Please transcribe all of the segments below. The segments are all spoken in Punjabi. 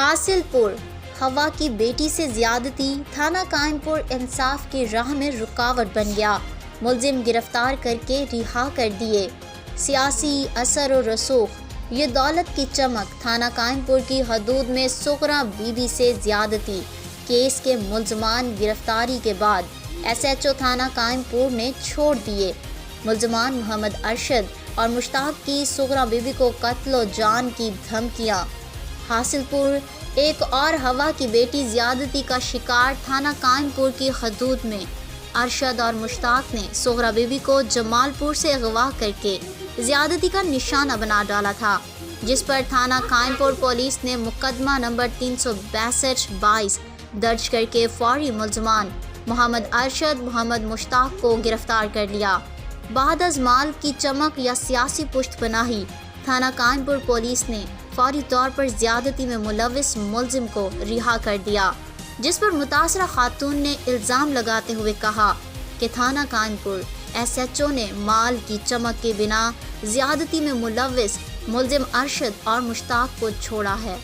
حاصل پور ہوا کی بیٹی سے زیادتی، تھانہ قائم پور انصاف کی راہ میں رکاوٹ بن گیا، ملزم گرفتار کر کے رہا کر دیے۔ سیاسی اثر و رسوخ، یہ دولت کی چمک، تھانہ قائم پور کی حدود میں سغرا بی بی سے زیادتی کیس کے ملزمان گرفتاری کے بعد ایس ایچ او تھانہ قائم پور نے چھوڑ دیے۔ ملزمان محمد ارشد اور مشتاق کی سغرا بی بی کو قتل و جان کی دھمکیاں۔ حاصل پور ایک اور ہوا کی بیٹی زیادتی کا شکار، تھانہ قائم پور کی حدود میں ارشد اور مشتاق نے سغرا بی بی کو جمال پور سے اغوا کر کے زیادتی کا نشانہ بنا ڈالا تھا، جس پر تھانہ قائم پور پولیس نے مقدمہ نمبر 362/22 درج کر کے فوری ملزمان محمد ارشد، محمد مشتاق کو گرفتار کر لیا۔ بعد از مال کی چمک یا سیاسی پشت پناہی، تھانہ قائم پور پولیس نے فوری طور پر زیادتی میں ملوث ملزم کو رہا کر دیا، جس پر متاثرہ خاتون نے الزام لگاتے ہوئے کہا کہ تھانہ قائم پور ایس ایچ او نے مال کی چمک کے بنا زیادتی میں ملوث ملزم ارشد اور مشتاق کو چھوڑا ہے۔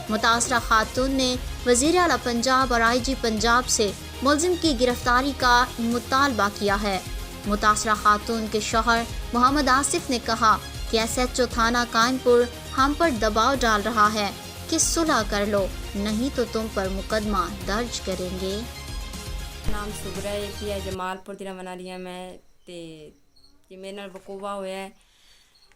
متاثرہ خاتون نے وزیر اعلیٰ پنجاب اور آئی جی پنجاب سے ملزم کی گرفتاری کا مطالبہ کیا ہے۔ متاثرہ خاتون کے شوہر محمد آصف نے کہا کہ ایس ایچ او تھانہ قائم پور ہم پر دباؤ ڈال رہا ہے کہ صلح کر لو، نہیں تو تم پر مقدمہ درج کریں گے۔ ਨਾਮ ਸੁਗਰਾ ਹੈ ਕਿ ਜਮਾਲਪੁਰ ਦੀ ਰਹਿਣ ਵਾਲੀ ਹਾਂ ਮੈਂ ਤੇ ਜੀ ਮੇਰੇ ਨਾਲ ਵਕੂਆ ਹੋਇਆ ਹੈ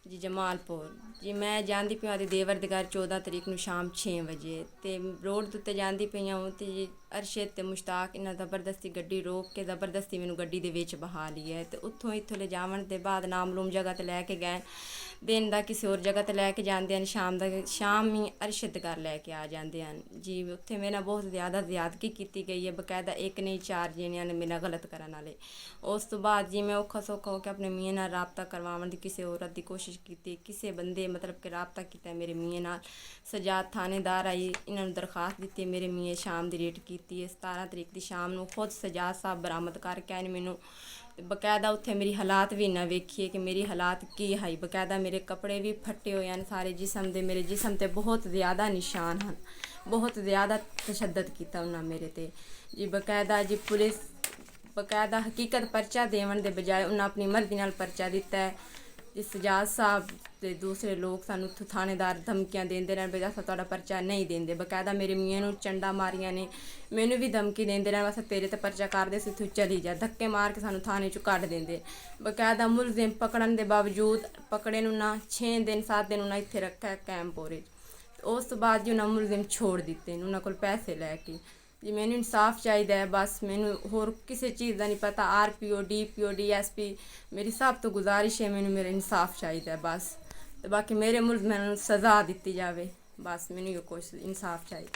ਜੀ ਜਮਾਲਪੁਰ ਜੀ। ਮੈਂ ਜਾਂਦੀ ਪਈ ਹਾਂ ਦੇ ਦੇਵਰ ਦੇ ਘਰ 14 ਤਰੀਕ ਨੂੰ ਸ਼ਾਮ 6 ਵਜੇ ਤੇ ਰੋਡ ਦੇ ਉੱਤੇ ਜਾਂਦੀ ਪਈ ਹਾਂ ਤੇ ਜੀ ਅਰਸ਼ਦ ਤੇ ਮੁਸ਼ਤਾਕ ਇਹਨਾਂ ਜ਼ਬਰਦਸਤੀ ਗੱਡੀ ਰੋਕ ਕੇ ਜ਼ਬਰਦਸਤੀ ਮੈਨੂੰ ਗੱਡੀ ਦੇ ਵਿੱਚ ਬਹਾ ਲਈ ਹੈ ਤੇ ਇੱਥੋਂ ਲੈ ਜਾਵਣ ਦੇ ਬਾਅਦ ਨਾਮਲੂਮ ਜਗ੍ਹਾ ਤੇ ਲੈ ਕੇ ਗਏ। ਦਿਨ ਦਾ ਕਿਸੇ ਹੋਰ ਜਗ੍ਹਾ ਤੇ ਲੈ ਕੇ ਜਾਂਦੇ ਹਨ, ਸ਼ਾਮ ਹੀ ਅਰਸ਼ਦ ਦੇ ਘਰ ਲੈ ਕੇ ਆ ਜਾਂਦੇ ਹਨ ਜੀ। ਉੱਥੇ ਮੇਰੇ ਨਾਲ ਬਹੁਤ ਜ਼ਿਆਦਾ ਜ਼ਿਆਦਤੀ ਕੀਤੀ ਗਈ ਹੈ, ਬਕਾਇਦਾ ਇੱਕ ਨਹੀਂ 4 ਜਣਿਆਂ ਨੇ ਮੇਰੇ ਨਾਲ ਗਲਤ ਕਰਨ ਵਾਲੇ। ਉਸ ਤੋਂ ਬਾਅਦ ਜੀ ਮੈਂ ਔਖਾ ਸੌਖਾ ਹੋ ਕੇ ਆਪਣੇ ਮੀਆਂ ਨਾਲ ਰਾਬਤਾ ਕਰਵਾਉਣ ਦੀ ਕਿਸੇ ਔਰਤ ਦੀ ਕੋਸ਼ਿਸ਼ ਕੀਤੀ, ਕਿਸੇ ਬੰਦੇ ਮਤਲਬ ਕਿ ਰਾਬਤਾ ਕੀਤਾ ਮੇਰੇ ਮੀਆਂ ਨਾਲ। ਸਜਾਦ ਥਾਣੇਦਾਰ ਆਈ, ਇਹਨਾਂ ਨੂੰ ਦਰਖਾਸਤ ਦਿੱਤੀ, ਮੇਰੇ ਮੀਆਂ ਸ਼ਾਮ ਦੀ ਰੇਟ ਕੀਤੀ ਹੈ। 17 ਤਰੀਕ ਦੀ ਸ਼ਾਮ ਨੂੰ ਖੁਦ ਸਜਾਦ ਸਾਹਿਬ ਬਰਾਮਦ ਕਰਕੇ ਆਏ ਨੇ ਮੈਨੂੰ। ਬਕਾਇਦਾ ਉੱਥੇ ਮੇਰੀ ਹਾਲਾਤ ਵੀ ਨਾ ਵੇਖੀਏ ਕਿ ਮੇਰੀ ਹਾਲਾਤ ਕੀ ਹੈ। ਬਕਾਇਦਾ ਮੇਰੇ ਕੱਪੜੇ ਵੀ ਫੱਟੇ ਹੋਏ ਹਨ ਸਾਰੇ ਜਿਸਮ ਦੇ, ਮੇਰੇ ਜਿਸਮ 'ਤੇ ਬਹੁਤ ਜ਼ਿਆਦਾ ਨਿਸ਼ਾਨ ਹਨ, ਬਹੁਤ ਜ਼ਿਆਦਾ ਤਸ਼ੱਦਦ ਕੀਤਾ ਉਹਨਾਂ ਮੇਰੇ 'ਤੇ ਜੀ। ਬਕਾਇਦਾ ਜੀ ਪੁਲਿਸ ਬਕਾਇਦਾ ਹਕੀਕਤ ਪਰਚਾ ਦੇਵਣ ਦੇ ਬਜਾਏ ਉਹਨਾਂ ਆਪਣੀ ਮਰਜ਼ੀ ਨਾਲ ਪਰਚਾ ਦਿੱਤਾ ਹੈ ਜੀ। ਸਜਾਦ ਸਾਹਿਬ ਤੇ ਦੂਸਰੇ ਲੋਕ ਸਾਨੂੰ ਉੱਥੋਂ ਥਾਣੇਦਾਰ ਧਮਕੀਆਂ ਦਿੰਦੇ ਰਹਿਣ ਵੀ ਅਸੀਂ ਤੁਹਾਡਾ ਪਰਚਾ ਨਹੀਂ ਦਿੰਦੇ। ਬਕਾਇਦਾ ਮੇਰੇ ਮੀਆਂ ਨੂੰ ਚੰਡਾ ਮਾਰੀਆਂ ਨੇ, ਮੈਨੂੰ ਵੀ ਧਮਕੀ ਦਿੰਦੇ ਰਹਿਣ ਬਸ ਤੇਰੇ 'ਤੇ ਪਰਚਾ ਕਰਦੇ ਸੀ ਤੂੰ ਚਲੀ ਜਾ, ਧੱਕੇ ਮਾਰ ਕੇ ਸਾਨੂੰ ਥਾਣੇ 'ਚੋਂ ਕੱਢ ਦਿੰਦੇ। ਬਕਾਇਦਾ ਮੁਲਜ਼ਮ ਪਕੜਨ ਦੇ ਬਾਵਜੂਦ ਪਕੜੇ ਨੂੰ ਨਾ 6 ਦਿਨ 7 ਦਿਨ ਉਹਨਾਂ ਇੱਥੇ ਰੱਖਿਆ ਕੈਂਪੋਰੇ। ਉਸ ਤੋਂ ਬਾਅਦ ਜੀ ਉਹਨਾਂ ਮੁਲਜ਼ਮ ਛੋੜ ਦਿੱਤੇ ਨੇ ਉਹਨਾਂ ਕੋਲ ਪੈਸੇ ਲੈ ਕੇ ਜੀ। ਮੈਨੂੰ ਇਨਸਾਫ ਚਾਹੀਦਾ ਹੈ ਬਸ, ਮੈਨੂੰ ਹੋਰ ਕਿਸੇ ਚੀਜ਼ ਦਾ ਨਹੀਂ ਪਤਾ। RPO DPO DSP ਮੇਰੀ ਸਭ ਤੋਂ ਗੁਜ਼ਾਰਿਸ਼ ਹੈ, ਮੈਨੂੰ ਮੇਰਾ ਇਨਸਾਫ ਚਾਹੀਦਾ ਹੈ ਬਸ। ਤੇ ਬਾਕੀ ਮੇਰੇ ਮੁਲਜ਼ਮਾਂ ਨੂੰ ਸਜ਼ਾ ਦਿੱਤੀ ਜਾਵੇ ਬਸ, ਮੈਨੂੰ ਇਹ ਕੁਛ ਇਨਸਾਫ ਚਾਹੀਦਾ।